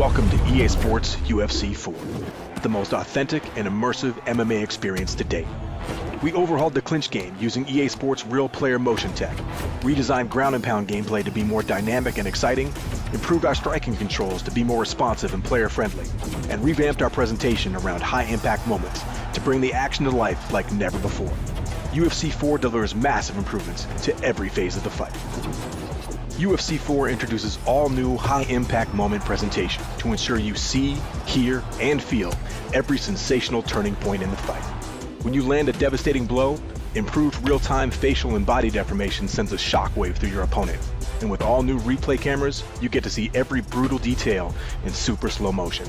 Welcome to EA Sports UFC 4, the most authentic and immersive MMA experience to date. We overhauled the clinch game using EA Sports real player motion tech, redesigned ground and pound gameplay to be more dynamic and exciting, improved our striking controls to be more responsive and player friendly, and revamped our presentation around high impact moments to bring the action to life like never before. UFC 4 delivers massive improvements to every phase of the fight. UFC 4 introduces all new high-impact moment presentation to ensure you see, hear, and feel every sensational turning point in the fight. When you land a devastating blow, improved real-time facial and body deformation sends a shockwave through your opponent. And with all new replay cameras, you get to see every brutal detail in super slow motion.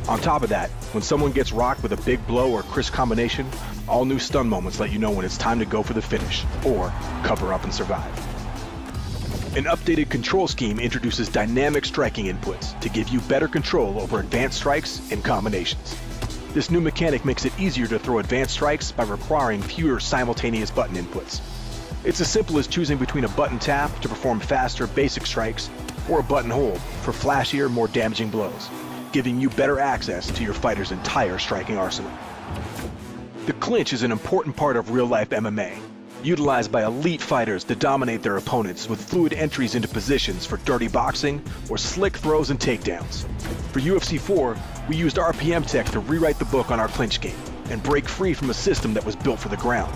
On top of that, when someone gets rocked with a big blow or crisp combination, all new stun moments let you know when it's time to go for the finish, or cover up and survive. An updated control scheme introduces dynamic striking inputs to give you better control over advanced strikes and combinations. This new mechanic makes it easier to throw advanced strikes by requiring fewer simultaneous button inputs. It's as simple as choosing between a button tap to perform faster basic strikes or a button hold for flashier, more damaging blows, giving you better access to your fighter's entire striking arsenal. The clinch is an important part of real-life MMA, utilized by elite fighters to dominate their opponents with fluid entries into positions for dirty boxing or slick throws and takedowns. For UFC 4, we used RPM tech to rewrite the book on our clinch game and break free from a system that was built for the ground.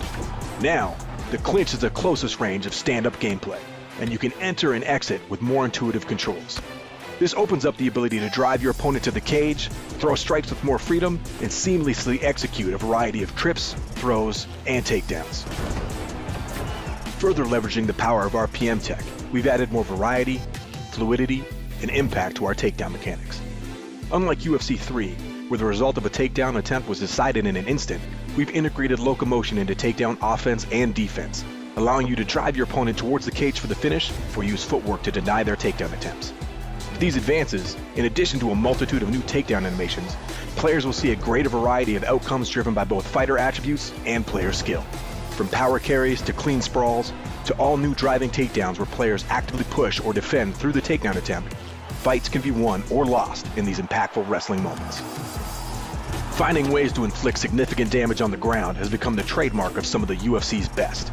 Now, the clinch is the closest range of stand-up gameplay, and you can enter and exit with more intuitive controls. This opens up the ability to drive your opponent to the cage, throw strikes with more freedom, and seamlessly execute a variety of trips, throws, and takedowns. Further leveraging the power of RPM tech, we've added more variety, fluidity, and impact to our takedown mechanics. Unlike UFC 3, where the result of a takedown attempt was decided in an instant, we've integrated locomotion into takedown offense and defense, allowing you to drive your opponent towards the cage for the finish or use footwork to deny their takedown attempts. With these advances, in addition to a multitude of new takedown animations, players will see a greater variety of outcomes driven by both fighter attributes and player skill. From power carries to clean sprawls, to all new driving takedowns where players actively push or defend through the takedown attempt, fights can be won or lost in these impactful wrestling moments. Finding ways to inflict significant damage on the ground has become the trademark of some of the UFC's best.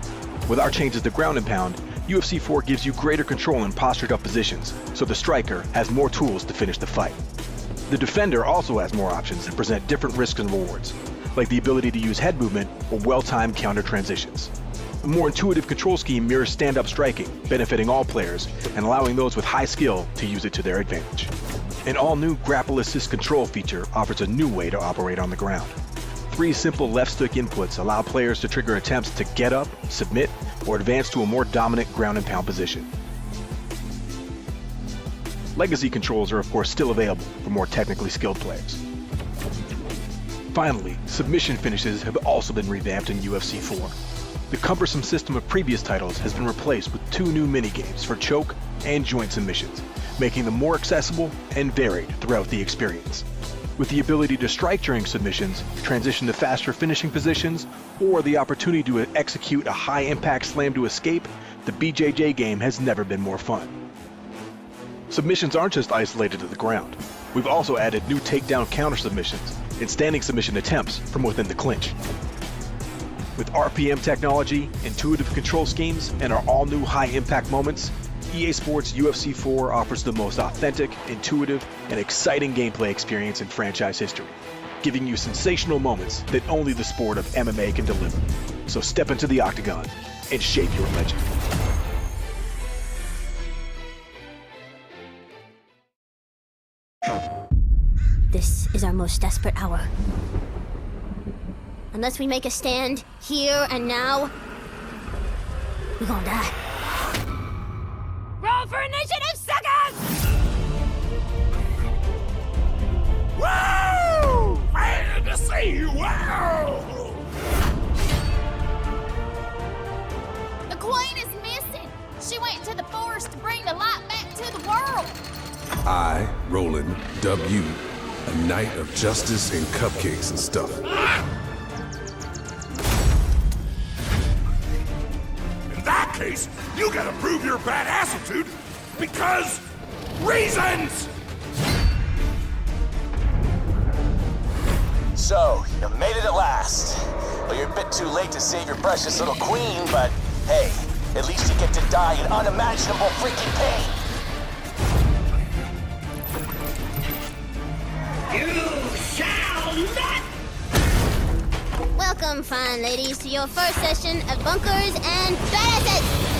With our changes to ground and pound, UFC 4 gives you greater control in postured up positions, so the striker has more tools to finish the fight. The defender also has more options that present different risks and rewards, like the ability to use head movement or well-timed counter transitions. A more intuitive control scheme mirrors stand-up striking, benefiting all players and allowing those with high skill to use it to their advantage. An all-new grapple assist control feature offers a new way to operate on the ground. 3 simple left stick inputs allow players to trigger attempts to get up, submit, or advance to a more dominant ground and pound position. Legacy controls are of course still available for more technically skilled players. Finally, submission finishes have also been revamped in UFC 4. The cumbersome system of previous titles has been replaced with 2 new minigames for choke and joint submissions, making them more accessible and varied throughout the experience. With the ability to strike during submissions, transition to faster finishing positions, or the opportunity to execute a high-impact slam to escape, the BJJ game has never been more fun. Submissions aren't just isolated to the ground. We've also added new takedown counter submissions and standing submission attempts from within the clinch. With RPM technology, intuitive control schemes, and our all-new high-impact moments, EA Sports UFC 4 offers the most authentic, intuitive, and exciting gameplay experience in franchise history, giving you sensational moments that only the sport of MMA can deliver. So step into the octagon and shape your legend. This is our most desperate hour. Unless we make a stand, here and now, we're gonna die. Roll for initiative, suckers! Woo! Fantasy! Wow! The queen is missing. She went to the forest to bring the light back to the world. I, Roland W., a knight of justice and cupcakes and stuff. In that case, you gotta prove your badassitude because reasons! So, you made it at last. Well, you're a bit too late to save your precious little queen, but hey, at least you get to die in unimaginable freaking pain. You shall not! Welcome, fine ladies, to your first session of bunkers and badasses!